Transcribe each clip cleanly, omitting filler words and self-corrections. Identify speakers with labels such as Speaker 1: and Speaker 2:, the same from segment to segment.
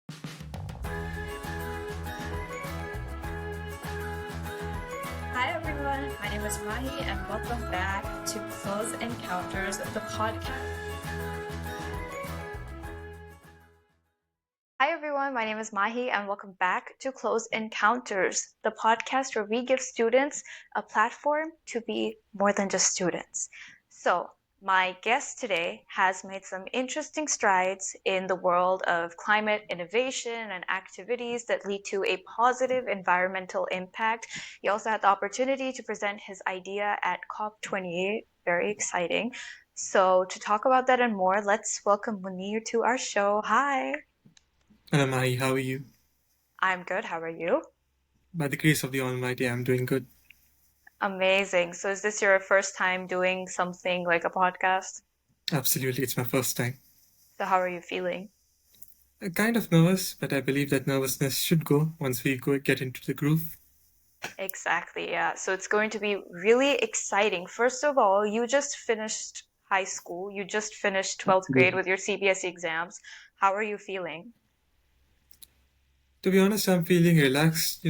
Speaker 1: Hi everyone, my name is Mahi and welcome back to Close Encounters, the podcast. Hi everyone, my name is Mahi and welcome back to Close Encounters, the podcast where we give students a platform to be more than just students. So, my guest today has made some interesting strides in the world of climate innovation and activities that lead to a positive environmental impact. He also had the opportunity to present his idea at COP28. Very exciting. So, to talk about that and more, let's welcome Muneer to our show. Hi.
Speaker 2: Hello, Mahi. How are you?
Speaker 1: I'm good. How are you?
Speaker 2: By the grace of the Almighty, I'm doing good.
Speaker 1: Amazing. So, is this your first time doing something like a podcast?
Speaker 2: Absolutely, it's my first time.
Speaker 1: So, how are you feeling?
Speaker 2: Kind of nervous, but I believe that nervousness should go once we get into the groove.
Speaker 1: Exactly, yeah. So, it's going to be really exciting. First of all, you just finished high school. You just finished 12th grade
Speaker 2: Absolutely.
Speaker 1: with your CBSE exams. How are you feeling?
Speaker 2: To be honest, I'm feeling relaxed.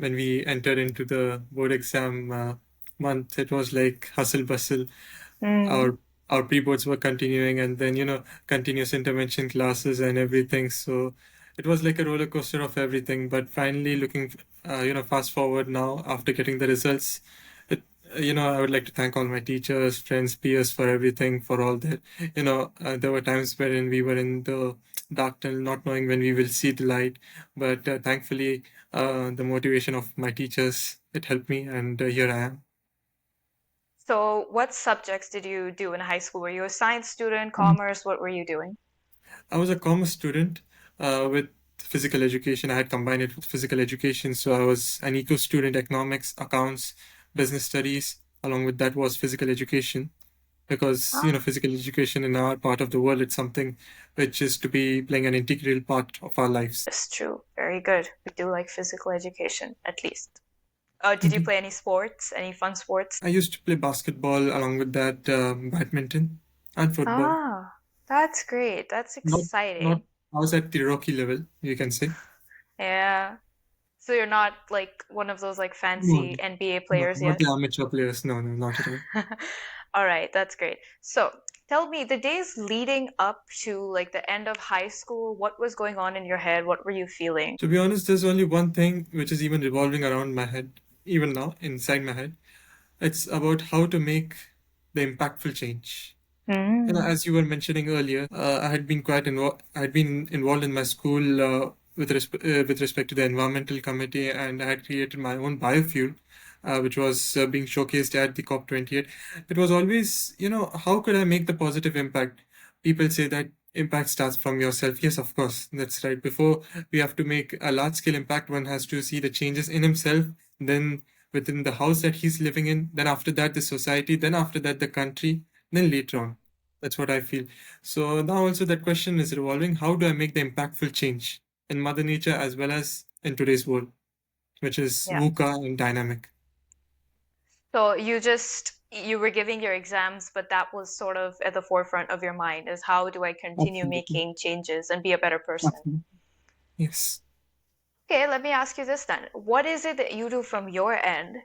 Speaker 2: When we entered into the board exam month, it was like hustle bustle.
Speaker 1: Mm.
Speaker 2: Our our pre-boards were continuing, and then continuous intervention classes and everything. So it was like a roller coaster of everything. But finally, looking, fast forward now after getting the results, it, I would like to thank all my teachers, friends, peers for everything, for all that. There were times wherein we were in the dark tunnel, not knowing when we will see the light. But thankfully, the motivation of my teachers, it helped me, and here I am.
Speaker 1: So, what subjects did you do in high school? Were you a science student, commerce? What were you doing?
Speaker 2: I was a commerce student with physical education. I had combined it with physical education. So I was an eco student, economics, accounts, business studies. Along with that was physical education because,
Speaker 1: Ah,
Speaker 2: physical education in our part of the world, it's something which is to be playing an integral part of our lives.
Speaker 1: that's true. Very good. We do like physical education, at least. Did you
Speaker 2: Mhm.
Speaker 1: play any sports? Any fun sports?
Speaker 2: I used to play basketball along with that, badminton and football.
Speaker 1: Ah, that's great. That's
Speaker 2: Not, not,
Speaker 1: exciting.
Speaker 2: I was at the Rocky level, you can say.
Speaker 1: Yeah. So you're not like one of those like
Speaker 2: No,
Speaker 1: fancy NBA
Speaker 2: no,
Speaker 1: players
Speaker 2: not
Speaker 1: yet?
Speaker 2: the amateur players. No, no, not at all.
Speaker 1: All right, that's great. So tell me, the days leading up to like the end of high school, what was going on in your head? What were you feeling?
Speaker 2: To be honest, there's only one thing which is even revolving around my head, even now, inside my head. It's about how to make the impactful change.
Speaker 1: Mm.
Speaker 2: As you were mentioning earlier, I had been involved in my school with respect to the environmental committee, and I had created my own biofuel, which was being showcased at the COP28. It was always, how could I make the positive impact? People say that impact starts from yourself. Yes, of course, that's right. Before we have to make a large scale impact, one has to see the changes in himself, then within the house that he's living in, then after that, the society, then after that, the country, then later on. That's what I feel. So now also that question is revolving. How do I make the impactful change in Mother Nature as well as in today's world, which is
Speaker 1: Yeah.
Speaker 2: VUCA and dynamic?
Speaker 1: So you were giving your exams, but that was sort of at the forefront of your mind is how do I continue
Speaker 2: Absolutely.
Speaker 1: making changes and be a better person?
Speaker 2: Absolutely. Yes.
Speaker 1: Okay, let me ask you this then. What is it that you do from your end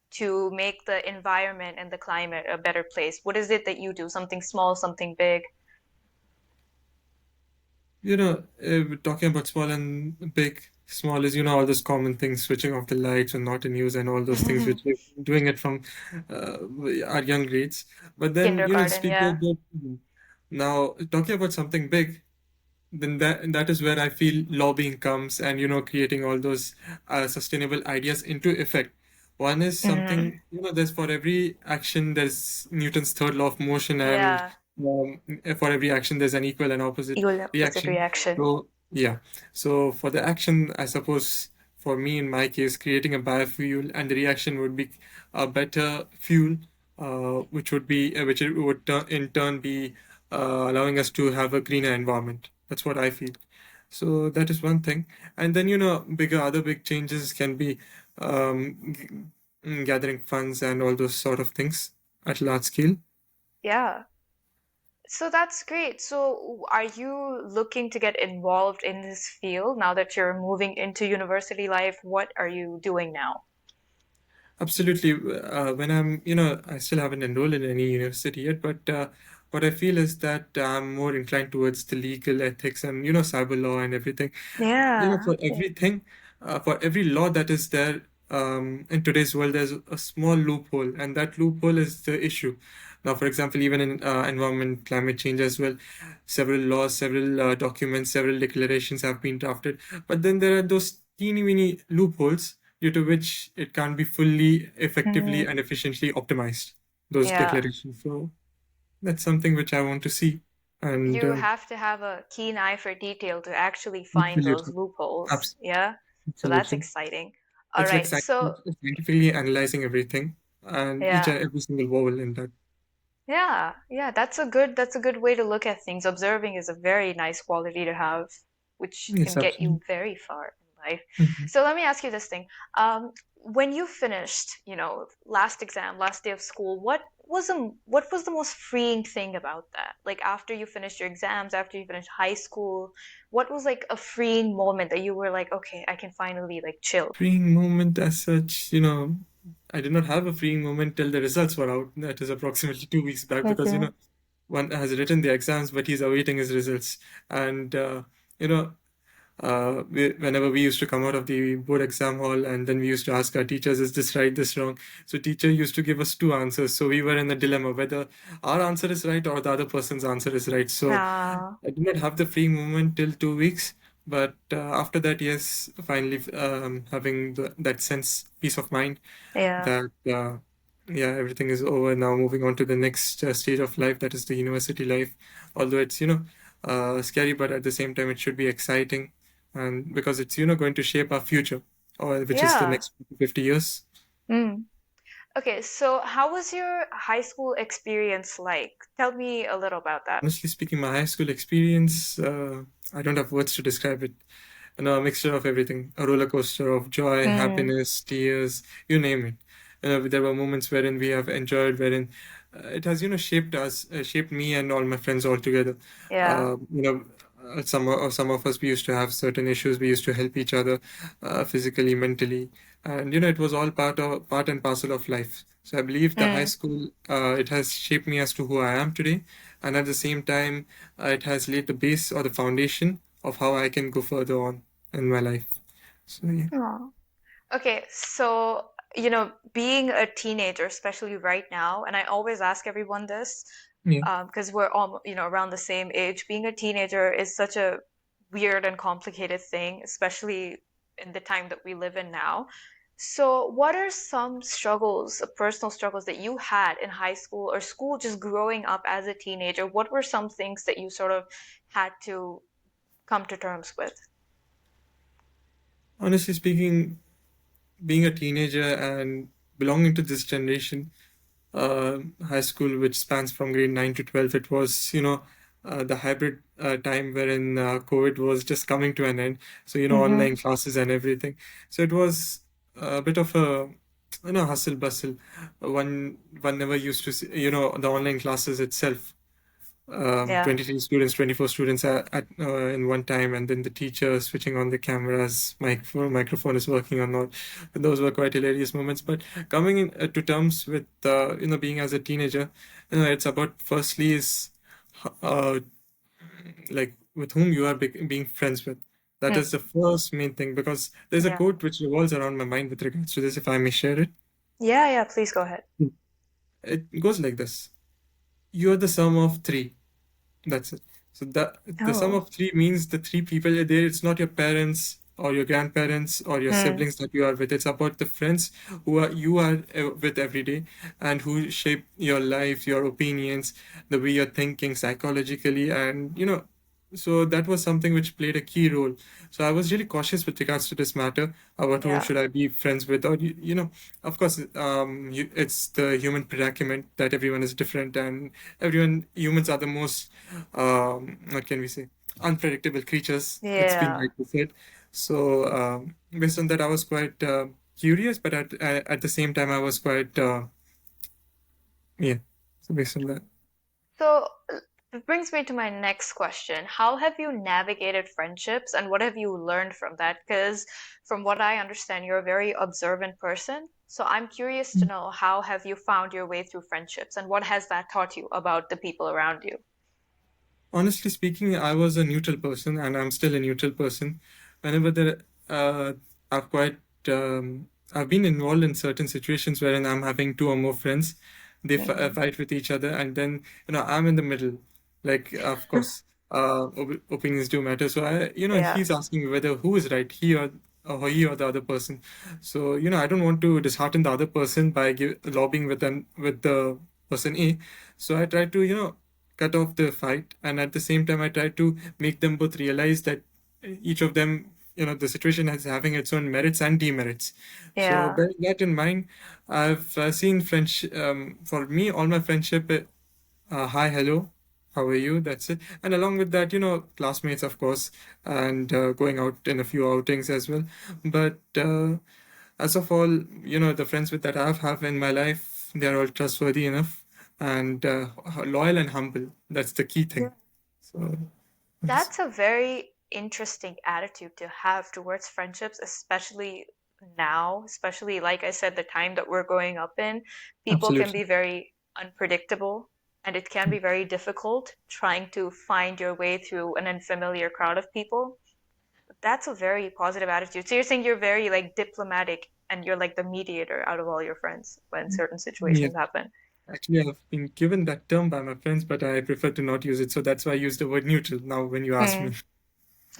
Speaker 1: to make the environment and the climate a better place? What is it that you do? Something small, something big?
Speaker 2: Talking about small and big, small is, all those common things, switching off the lights and not in use and all those things, which we're doing it from uh, our young grades. But then,
Speaker 1: Kindergarten,
Speaker 2: speaking
Speaker 1: yeah.
Speaker 2: about now, talking about something big, then that is where I feel lobbying comes and creating all those sustainable ideas into effect. One is
Speaker 1: Mm,
Speaker 2: something there's for every action there's Newton's third law of motion, and
Speaker 1: yeah.
Speaker 2: for every action there's an equal and opposite
Speaker 1: Equal opposite
Speaker 2: reaction.
Speaker 1: reaction.
Speaker 2: So yeah, so for the action, I suppose for me in my case, creating a biofuel and the reaction would be a better fuel, which it would in turn be allowing us to have a greener environment. That's what I feel. So that is one thing. And then, other big changes can be gathering funds and all those sort of things at large scale.
Speaker 1: Yeah. So that's great. So are you looking to get involved in this field now that you're moving into university life? What are you doing now?
Speaker 2: Absolutely. When I still haven't enrolled in any university yet, but what I feel is that I'm more inclined towards the legal ethics and, cyber law and everything.
Speaker 1: Yeah.
Speaker 2: For everything, for every law that is there in today's world, there's a small loophole, and that loophole is the issue. Now, for example, even in environment, climate change as well, several laws, several documents, several declarations have been drafted, but then there are those teeny weeny loopholes due to which it can't be fully, effectively,
Speaker 1: Hmm.
Speaker 2: and efficiently optimized, those
Speaker 1: Yeah.
Speaker 2: declarations. So that's something which I want to see. And
Speaker 1: You have to have a keen eye for detail to actually find those
Speaker 2: absolutely,
Speaker 1: loopholes. Yeah. So that's
Speaker 2: absolutely.
Speaker 1: exciting. All
Speaker 2: It's like
Speaker 1: right. So,
Speaker 2: scientifically analyzing everything and each
Speaker 1: yeah.
Speaker 2: and every single vowel in that.
Speaker 1: Yeah. Yeah, that's a good way to look at things. Observing is a very nice quality to have, which
Speaker 2: Yes,
Speaker 1: can get you
Speaker 2: absolutely.
Speaker 1: very far in life.
Speaker 2: Mhm.
Speaker 1: So let me ask you this thing. When you finished, last exam, last day of school, what was the most freeing thing about that? Like after you finished your exams, after you finished high school, what was like a freeing moment that you were like, okay, I can finally like chill?
Speaker 2: Freeing moment as such, I did not have a freeing moment till the results were out. That is approximately 2 weeks back because,
Speaker 1: Okay.
Speaker 2: one has written the exams, but he's awaiting his results. And, you know, whenever we used to come out of the board exam hall and then we used to ask our teachers, is this right, this wrong? So teacher used to give us two answers. So we were in a dilemma whether our answer is right or the other person's answer is right. So
Speaker 1: Ah,
Speaker 2: I did not have the free movement till 2 weeks, but after that, yes, finally having that sense, peace of mind
Speaker 1: yeah.
Speaker 2: that yeah, everything is over now. Moving on to the next stage of life, that is the university life. Although it's scary, but at the same time, it should be exciting, and because it's going to shape our future, or which is the
Speaker 1: Yeah.
Speaker 2: next 50 years.
Speaker 1: Mm. Okay, so how was your high school experience like? Tell me a little about that.
Speaker 2: Honestly speaking, my high school experience, I don't have words to describe it. A mixture of everything, a roller coaster of joy,
Speaker 1: Mm,
Speaker 2: happiness, tears, you name it. There were moments wherein we have enjoyed, wherein it has, shaped us, shaped me and all my friends all together.
Speaker 1: yeah.
Speaker 2: Uh, you know, some of us, we used to have certain issues. We used to help each other, physically, mentally, and it was all part and parcel of life. So I believe the high
Speaker 1: Mm,
Speaker 2: school, it has shaped me as to who I am today, and at the same time, it has laid the base or the foundation of how I can go further on in my life. So yeah,
Speaker 1: aw. Okay, so, being a teenager, especially right now, and I always ask everyone this,
Speaker 2: yeah.
Speaker 1: because we're all, around the same age, being a teenager is such a weird and complicated thing, especially in the time that we live in now. So, what are some struggles, personal struggles that you had in high school or school just growing up as a teenager? What were some things that you sort of had to come to terms with?
Speaker 2: Honestly speaking, being a teenager and belonging to this generation, high school, which spans from grade 9 to 12, it was, the hybrid time wherein COVID was just coming to an end. So,
Speaker 1: Mm-hmm.
Speaker 2: online classes and everything. So it was a bit of a, hustle bustle. One never used to see, the online classes itself.
Speaker 1: Yeah.
Speaker 2: 23 students, 24 students in one time, and then the teacher switching on the cameras, microphone is working or not. Those were quite hilarious moments. But coming in to terms with being as a teenager, it's about firstly is uh, like with whom you are being friends with. That
Speaker 1: Mm,
Speaker 2: is the first main thing, because there's a
Speaker 1: yeah.
Speaker 2: quote which revolves around my mind with regards to this, if I may share it.
Speaker 1: Yeah, yeah, please go ahead.
Speaker 2: It goes like this: you are the sum of three. That's it. So the sum
Speaker 1: Oh.
Speaker 2: of three means the three people are there. It's not your parents or your grandparents or your
Speaker 1: Mm,
Speaker 2: siblings that you are with. It's about the friends who are you are with every day, and who shape your life, your opinions, the way you're thinking psychologically, and so that was something which played a key role. So I was really cautious with regards to this matter about whom
Speaker 1: yeah.
Speaker 2: should I be friends with, or of course, it's the human predicament that everyone is different, and humans are the most, what can we say, unpredictable creatures. It's been
Speaker 1: Yeah.
Speaker 2: like you said. So based on that, I was quite curious, but at the same time, I was quite yeah. So based on that,
Speaker 1: So That brings me to my next question. How have you navigated friendships and what have you learned from that? Because from what I understand, you're a very observant person. So I'm curious to know how have you found your way through friendships and what has that taught you about the people around you?
Speaker 2: Honestly speaking, I was a neutral person, and I'm still a neutral person. Whenever there, I've quite, I've been involved in certain situations wherein I'm having two or more friends, they
Speaker 1: Hmm.
Speaker 2: fight with each other, and then I'm in the middle. Like, of course, opinions do matter. So
Speaker 1: Yeah.
Speaker 2: he's asking me whether who is right, he or the other person. So I don't want to dishearten the other person by lobbying with the person A. So I try to cut off the fight, and at the same time I try to make them both realize that each of them, the situation is having its own merits and demerits. So
Speaker 1: Yeah.
Speaker 2: bearing that in mind, I've seen French, for me, all my friendship, hi, hello, how are you, that's it. And along with that, classmates, of course, and going out in a few outings as well. But as of all, the friends with that have in my life, they're all trustworthy enough and loyal and humble. That's the key
Speaker 1: Yeah.
Speaker 2: thing. So, yes,
Speaker 1: That's a very interesting attitude to have towards friendships, especially now, especially like I said, the time that we're growing up in. People can
Speaker 2: absolutely.
Speaker 1: be very unpredictable, and it can be very difficult trying to find your way through an unfamiliar crowd of people. That's a very positive attitude. So you're saying you're very like diplomatic and you're like the mediator out of all your friends when certain
Speaker 2: Yeah,
Speaker 1: situations happen.
Speaker 2: actually, I've been given that term by my friends, but I prefer to not use it. So that's why I use the word neutral now when you ask
Speaker 1: Hmm.
Speaker 2: me.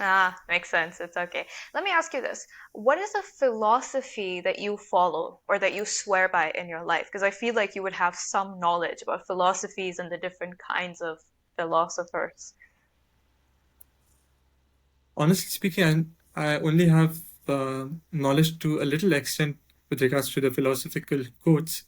Speaker 1: Ah, makes sense. It's okay. Let me ask you this. What is a philosophy that you follow or that you swear by in your life? Because I feel like you would have some knowledge about philosophies and the different kinds of philosophers.
Speaker 2: Honestly speaking, I only have knowledge to a little extent with regards to the philosophical quotes,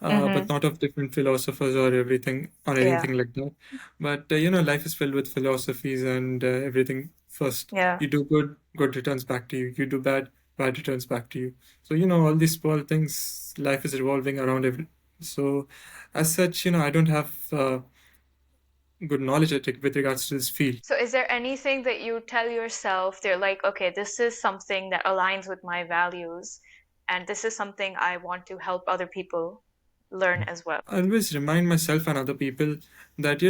Speaker 2: but
Speaker 1: Mm-hmm.
Speaker 2: not of different philosophers or everything or
Speaker 1: Yeah.
Speaker 2: anything like that. But life is filled with philosophies and everything. First,
Speaker 1: Yeah.
Speaker 2: you do good, good returns back to you. You do bad, bad returns back to you. So all these small things, life is revolving around every. So, as such, I don't have good knowledge at it with regards to this field.
Speaker 1: So is there anything that you tell yourself, they're like, okay, this is something that aligns with my values, and this is something I want to help other people learn as well?
Speaker 2: I always remind myself and other people that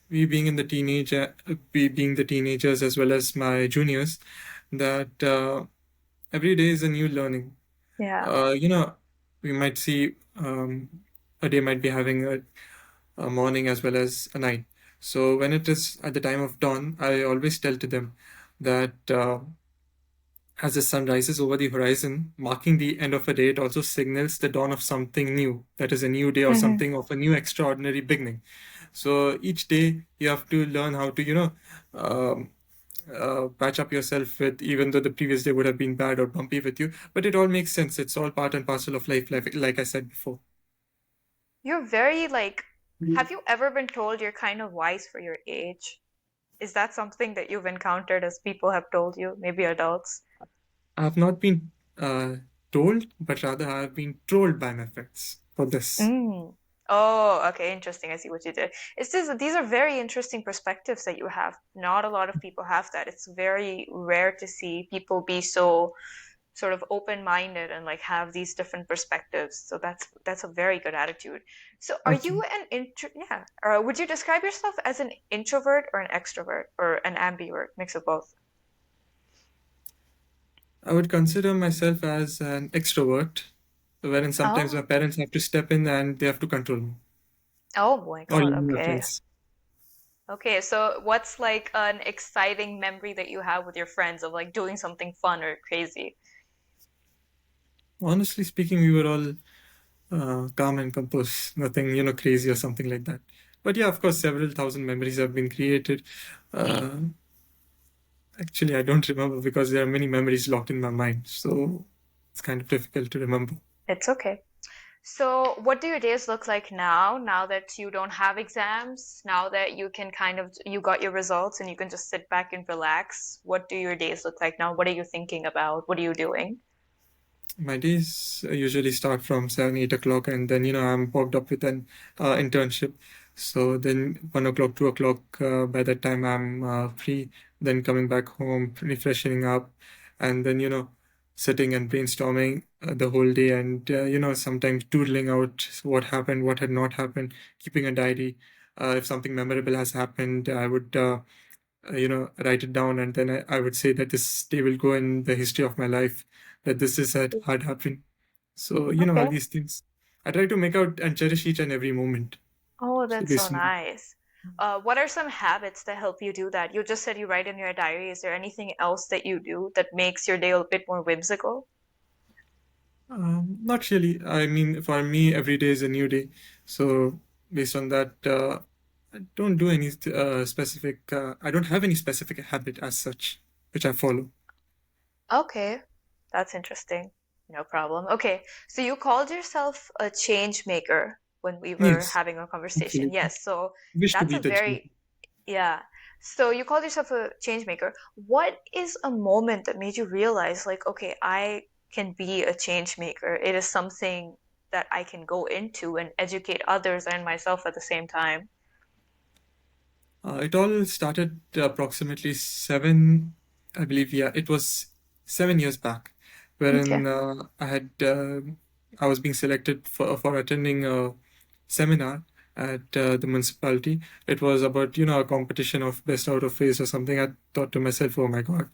Speaker 2: we being in the we being the teenagers as well as my juniors, that every day is a new learning.
Speaker 1: Yeah.
Speaker 2: We might see a day might be having a morning as well as a night. So when it is at the time of dawn, I always tell to them that as the sun rises over the horizon, marking the end of a day, it also signals the dawn of something new. That is a new day or
Speaker 1: Hmm.
Speaker 2: something of a new extraordinary beginning. So each day you have to learn how to, um, patch up yourself with, even though the previous day would have been bad or bumpy with you. But it all makes sense. It's all part and parcel of life, like I said before.
Speaker 1: You're very like, have you ever been told you're kind of wise for your age? Is that something that you've encountered as people have told you, maybe adults?
Speaker 2: I have not been told, but rather I have been trolled by my friends for this.
Speaker 1: Mm. Oh, okay, interesting. I see what you did. It's just these are very interesting perspectives that you have. Not a lot of people have that. It's very rare to see people be so sort of open-minded and like have these different perspectives. So that's a very good attitude. So are you
Speaker 2: Absolutely.
Speaker 1: an intro yeah, or would you describe yourself as an introvert or an extrovert or an ambivert, mix of both?
Speaker 2: I would consider myself as an extrovert, wherein sometimes my
Speaker 1: Oh.
Speaker 2: parents have to step in and they have to control me,
Speaker 1: Oh my
Speaker 2: or
Speaker 1: God,
Speaker 2: even my
Speaker 1: okay.
Speaker 2: friends.
Speaker 1: Okay, so what's like an exciting memory that you have with your friends of like doing something fun or crazy?
Speaker 2: Honestly speaking, we were all calm and composed, nothing, crazy or something like that. But yeah, of course, several thousand memories have been created. Uh, Actually, I don't remember because there are many memories locked in my mind, so it's kind of difficult to remember.
Speaker 1: It's okay. So, what do your days look like now, now that you don't have exams, now that you can kind of you got your results and you can just sit back and relax? What do your days look like now? What are you thinking about? What are you doing?
Speaker 2: My days usually start from 7, 8 o'clock, and then I'm booked up with an internship. So then 1 o'clock, 2 o'clock, by that time I'm free. Then coming back home, refreshing up, and then sitting and brainstorming the whole day, and sometimes doodling out what happened, what had not happened, keeping a diary. If something memorable has happened, I would write it down, and then I would say that this day will go in the history of my life. That this is had happened. So all
Speaker 1: Okay.
Speaker 2: these things. I try to make out and cherish each and every moment.
Speaker 1: Oh,
Speaker 2: So
Speaker 1: that's so
Speaker 2: basically,
Speaker 1: nice. What are some habits that help you do that? You just said you write in your diary. Is there anything else that you do that makes your day a bit more whimsical?
Speaker 2: not really. I mean, for me, every day is a new day. So based on that, I don't do any specific. I don't have any specific habit as such which I follow.
Speaker 1: Okay, that's interesting. No problem. Okay, so you called yourself a change maker when we were
Speaker 2: Yes,
Speaker 1: having a conversation.
Speaker 2: absolutely.
Speaker 1: Yes, so
Speaker 2: Wish to
Speaker 1: that's a
Speaker 2: be the change.
Speaker 1: very, yeah. So you called yourself a change maker. What is a moment that made you realize, like, okay, I can be a change maker. It is something that I can go into and educate others and myself at the same time.
Speaker 2: It all started approximately seven, I believe, yeah, it was 7 years back,
Speaker 1: Okay.
Speaker 2: wherein I was being selected for attending a seminar at the municipality. It was about, a competition of best out of phase or something. I thought to myself, oh my God,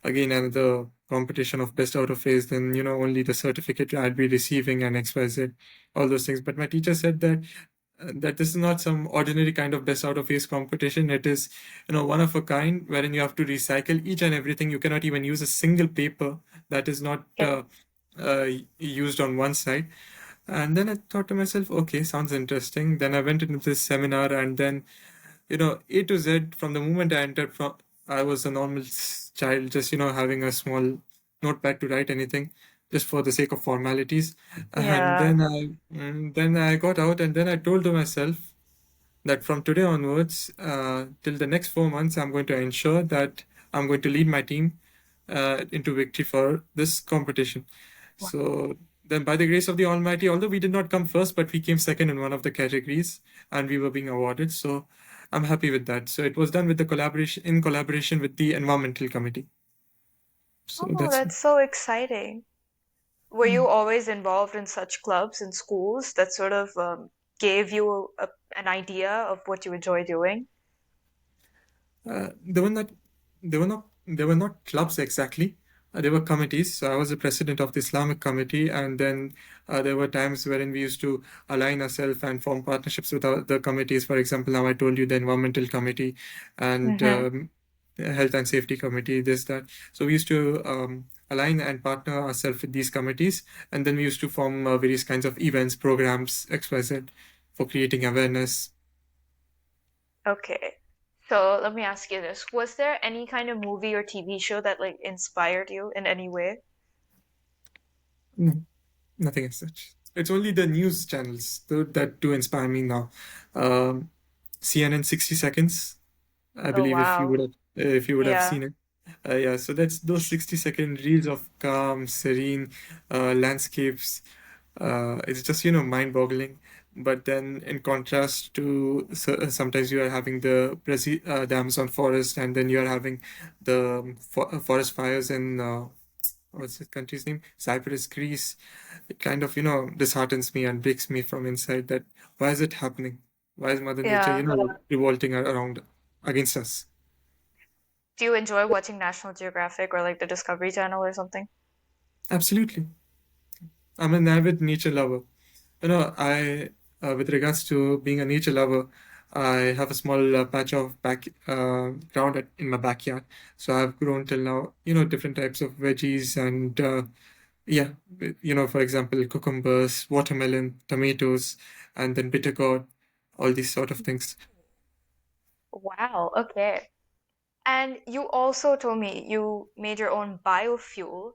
Speaker 2: again, another competition of best out of phase, then, only the certificate I'd be receiving and XYZ, all those things. But my teacher said that this is not some ordinary kind of best out of phase competition. It is, one of a kind, wherein you have to recycle each and everything. You cannot even use a single paper that is not
Speaker 1: Yeah.
Speaker 2: used on one side. And then I thought to myself, okay, sounds interesting. Then I went into this seminar, and then A to Z, from the moment I entered, from I was a normal child, just having a small notepad to write anything, just for the sake of formalities. And
Speaker 1: Yeah.
Speaker 2: then I got out, and then I told to myself that from today onwards, till the next 4 months, I'm going to ensure that I'm going to lead my team into victory for this competition.
Speaker 1: Wow.
Speaker 2: So then, by the grace of the Almighty, although we did not come first, but we came second in one of the categories, and we were being awarded. So I'm happy with that. So it was done with the collaboration with the environmental committee. So
Speaker 1: Oh,
Speaker 2: that's
Speaker 1: that's so exciting. Were
Speaker 2: it.
Speaker 1: you always involved in such clubs in schools that sort of gave you an idea of what you enjoy doing?
Speaker 2: They were not, they were not clubs exactly. They were committees. So I was the president of the Islamic committee, and then there were times wherein we used to align ourselves and form partnerships with the committees. For example, now I told you the environmental committee and
Speaker 1: Mm-hmm.
Speaker 2: health and safety committee, this, that. So we used to align and partner ourselves with these committees, and then we used to form various kinds of events, programs, XYZ, for creating awareness.
Speaker 1: Okay. So let me ask you this. Was there any kind of movie or TV show that like inspired you in any way?
Speaker 2: No, nothing as such. It's only the news channels that do inspire me now. Um, CNN 60 Seconds, I
Speaker 1: Oh,
Speaker 2: believe,
Speaker 1: wow.
Speaker 2: if you would have
Speaker 1: Yeah.
Speaker 2: seen it. Yeah, so that's those 60-second reels of calm, serene landscapes. It's just, mind-boggling. But then, in contrast to, sometimes you are having the Amazon forest, and then you are having the forest fires in what's the country's name? Cyprus, Greece. It kind of, disheartens me and breaks me from inside, that why is it happening? Why is Mother Nature,
Speaker 1: Yeah.
Speaker 2: revolting around against us?
Speaker 1: Do you enjoy watching National Geographic or like the Discovery Channel or something?
Speaker 2: Absolutely. I'm an avid nature lover. With regards to being a nature lover, I have a small patch of ground in my backyard. So I've grown till now, different types of veggies and, yeah, for example, cucumbers, watermelon, tomatoes, and then bitter gourd, all these sort of things.
Speaker 1: Wow. Okay. And you also told me you made your own biofuel.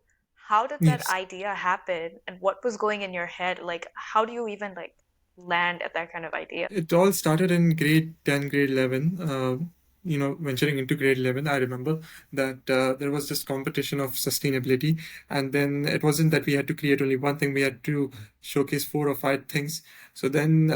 Speaker 1: How did that
Speaker 2: Yes.
Speaker 1: idea happen and what was going in your head? Like, how do you even like land at that kind of idea?
Speaker 2: It all started in grade 10, grade 11. venturing into grade 11, I remember that there was this competition of sustainability. And then it wasn't that we had to create only one thing, we had to showcase 4 or 5 things. So then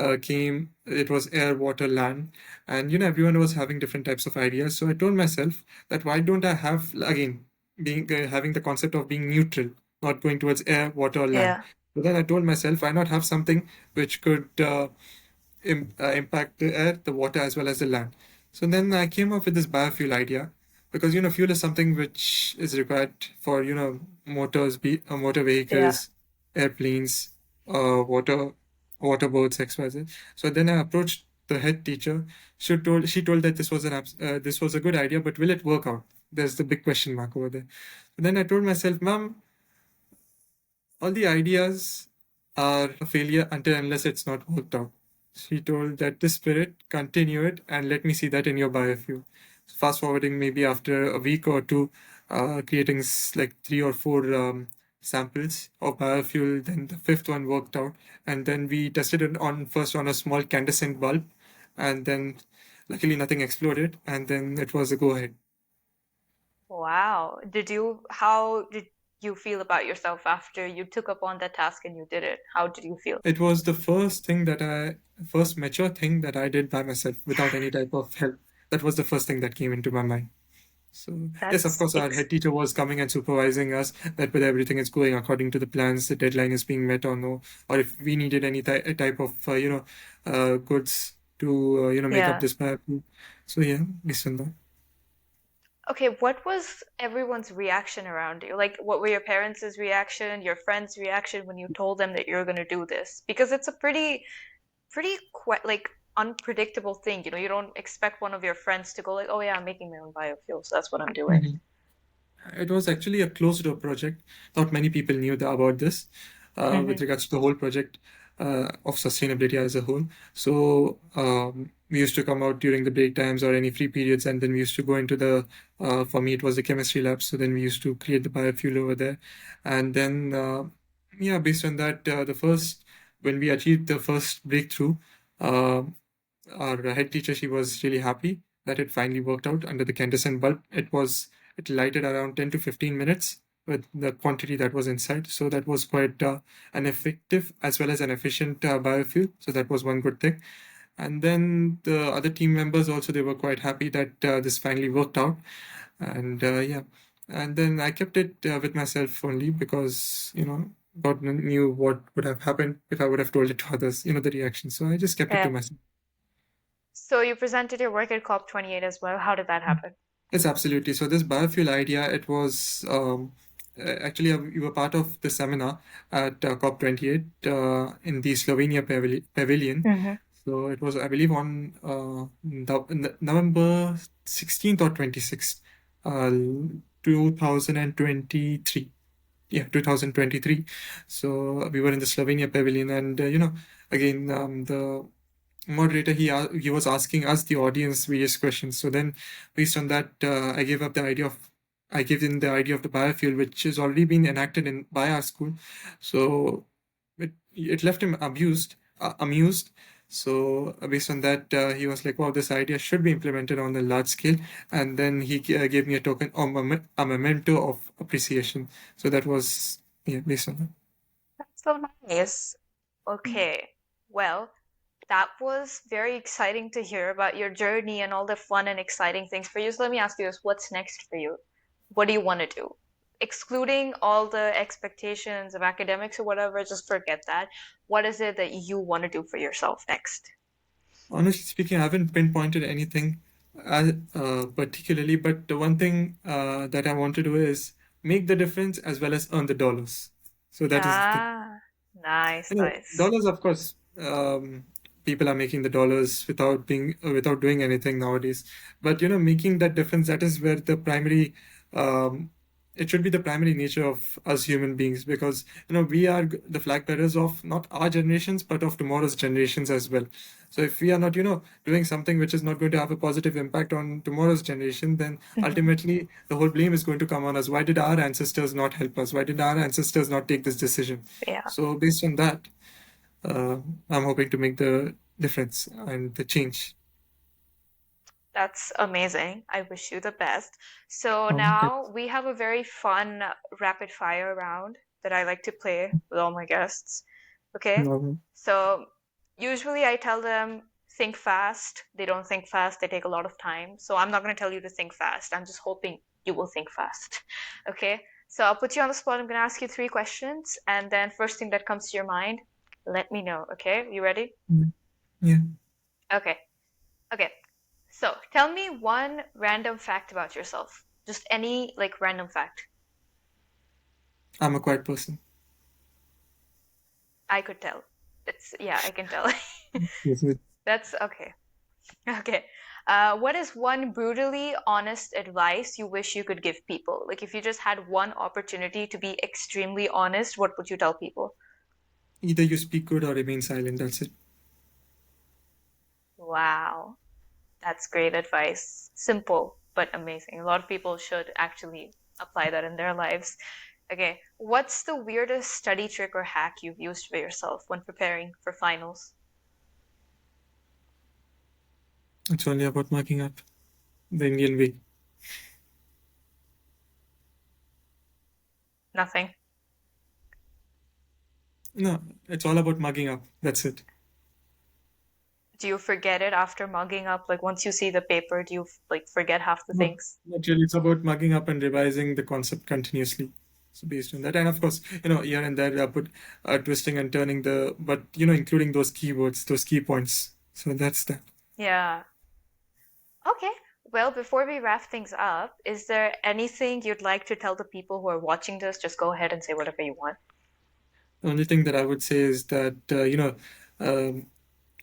Speaker 2: it was air, water, land. And, everyone was having different types of ideas. So I told myself that why don't I have, again, being having the concept of being neutral, not going towards air, water, or land.
Speaker 1: Yeah.
Speaker 2: So then I told myself, why not have something which could impact the air, the water, as well as the land. So then I came up with this biofuel idea because fuel is something which is required for motor
Speaker 1: Yeah.
Speaker 2: vehicles, airplanes, water boats, XYZ. So then I approached the head teacher. She told that this was a good idea, but will it work out? There's the big question mark over there. So then I told myself, Ma'am, all the ideas are a failure until unless it's not worked out. She told that this spirit, continue it and let me see that in your biofuel. Fast forwarding maybe after a week or two, creating like 3 or 4 samples of biofuel. Then the fifth one worked out, and then we tested it on first on a small incandescent bulb, and then luckily nothing exploded, and then it was a go ahead.
Speaker 1: Wow. How did you feel about yourself after you took up on that task and you did it? How did you feel?
Speaker 2: It was the first mature thing that I did by myself without any type of help. That was the first thing that came into my mind. So, yes, of
Speaker 1: That's
Speaker 2: course, our
Speaker 1: ex
Speaker 2: head teacher was coming and supervising us that whether everything is going according to the plans, the deadline is being met or no, or if we needed any type of, goods to, make up
Speaker 1: Yeah.
Speaker 2: this map. So, yeah, based on that.
Speaker 1: Okay, what was everyone's reaction around you? Like, what were your parents' reaction, your friends' reaction when you told them that you're going to do this? Because it's a pretty quite like unpredictable thing. You don't expect one of your friends to go like, "Oh yeah, I'm making my own biofuel, so that's what I'm doing."
Speaker 2: Mhm. It was actually a closed door project. Not many people knew about this with
Speaker 1: Hmm.
Speaker 2: regards to the whole project of sustainability as a whole. So we used to come out during the break times or any free periods, and then we used to go into for me, it was the chemistry lab. So then we used to create the biofuel over there. And then, yeah, based on that, when we achieved the first breakthrough, uh, our head teacher, she was really happy that it finally worked out under the Canderson bulb. It lighted around 10 to 15 minutes with the quantity that was inside. So that was quite an effective as well as an efficient biofuel. So that was one good thing. And then the other team members also, they were quite happy that this finally worked out. And yeah, and then I kept it with myself only because, God knew what would have happened if I would have told it to others, the reaction. So I just kept it to
Speaker 1: Yeah.
Speaker 2: myself.
Speaker 1: So you presented your work at COP28 as well. How did that happen?
Speaker 2: Yes, absolutely. So this biofuel idea, it was actually we were part of the seminar at COP28 in the Slovenia pavilion.
Speaker 1: Hmm.
Speaker 2: So it was, I believe, on November 16th or 26th, uh, 2023. Yeah, 2023. So we were in the Slovenia pavilion, and again, the moderator, he was asking us, the audience, various questions. So then based on that, I gave in the idea of the biofuel, which has already been enacted in by our school. So it left him amused. So based on that, he was like, wow, this idea should be implemented on a large scale. And then he gave me a token of a memento of appreciation. So that was, yeah, based on that.
Speaker 1: That's so nice. Okay. Well, that was very exciting to hear about your journey and all the fun and exciting things for you. So let me ask you this, what's next for you? What do you want to do? Excluding all the expectations of academics or whatever, just forget that. What is it that you want to do for yourself next?
Speaker 2: Honestly speaking, I haven't pinpointed anything particularly, but the one thing that I want to do is make the difference as well as earn the dollars. So that is the thing.
Speaker 1: Ah, nice, nice.
Speaker 2: Dollars, of course, people are making the dollars without doing anything nowadays. But making that difference, that is where um, it should be the primary nature of us human beings, because we are the flag bearers of not our generations but of tomorrow's generations as well. So if we are not doing something which is not going to have a positive impact on tomorrow's generation, then
Speaker 1: Mhm.
Speaker 2: ultimately the whole blame is going to come on us. Why did our ancestors not help us? Why did our ancestors not take this decision?
Speaker 1: Yeah,
Speaker 2: So based on that, uh, I'm hoping to make the difference and the change.
Speaker 1: That's amazing. I wish you the best. So
Speaker 2: Good.
Speaker 1: now we have a very fun rapid fire round that I like to play with all my guests. Okay?
Speaker 2: No,
Speaker 1: So usually I tell them think fast. They don't think fast. They take a lot of time. So I'm not going to tell you to think fast. I'm just hoping you will think fast. Okay? So I'll put you on the spot. I'm going to ask you three questions, and then first thing that comes to your mind, let me know. Okay? You ready?
Speaker 2: mm, yeah,
Speaker 1: Okay. Okay. So, tell me one random fact about yourself. Just any like random fact.
Speaker 2: I'm a quiet person.
Speaker 1: I could tell. It's yeah, I can tell.
Speaker 2: Yes,
Speaker 1: That's okay. Okay. What is one brutally honest advice you wish you could give people? Like if you just had one opportunity to be extremely honest, what would you tell people?
Speaker 2: either you speak good or remain silent. That's it.
Speaker 1: Wow, that's great advice. Simple but amazing. A lot of people should actually apply that in their lives. Okay, what's the weirdest study trick or hack you've used for yourself when preparing for finals?
Speaker 2: It's only about marking up the Indian way.
Speaker 1: Nothing.
Speaker 2: No, it's all about mugging up. That's it.
Speaker 1: Do you forget it after mugging up? Like once you see the paper, do you like forget half the
Speaker 2: No,
Speaker 1: things?
Speaker 2: not really. It's about mugging up and revising the concept continuously. So based on that, and of course, here and there, put twisting and turning but including those keywords, those key points. So that's that.
Speaker 1: Yeah. Okay. Well, before we wrap things up, is there anything you'd like to tell the people who are watching this? Just go ahead and say whatever you want.
Speaker 2: The only thing that I would say is that um,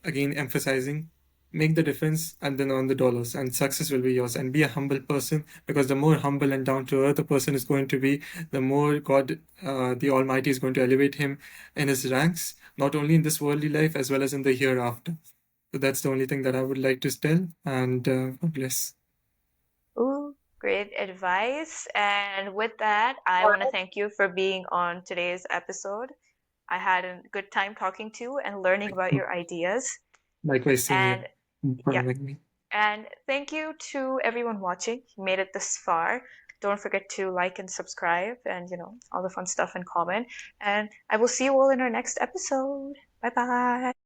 Speaker 2: again emphasizing, make the difference and then earn the dollars, and success will be yours. And be a humble person, because the more humble and down to earth a person is going to be, the more God, the Almighty, is going to elevate him in his ranks, not only in this worldly life as well as in the hereafter. So that's the only thing that I would like to tell. And God bless.
Speaker 1: Ooh, great advice. And with that, I want to thank you for being on today's episode. I had a good time talking to you and learning about your ideas.
Speaker 2: Likewise, same here.
Speaker 1: And
Speaker 2: For
Speaker 1: yeah,
Speaker 2: having me.
Speaker 1: and thank you to everyone watching who made it this far. Don't forget to like and subscribe and, all the fun stuff and comment. And I will see you all in our next episode. Bye bye.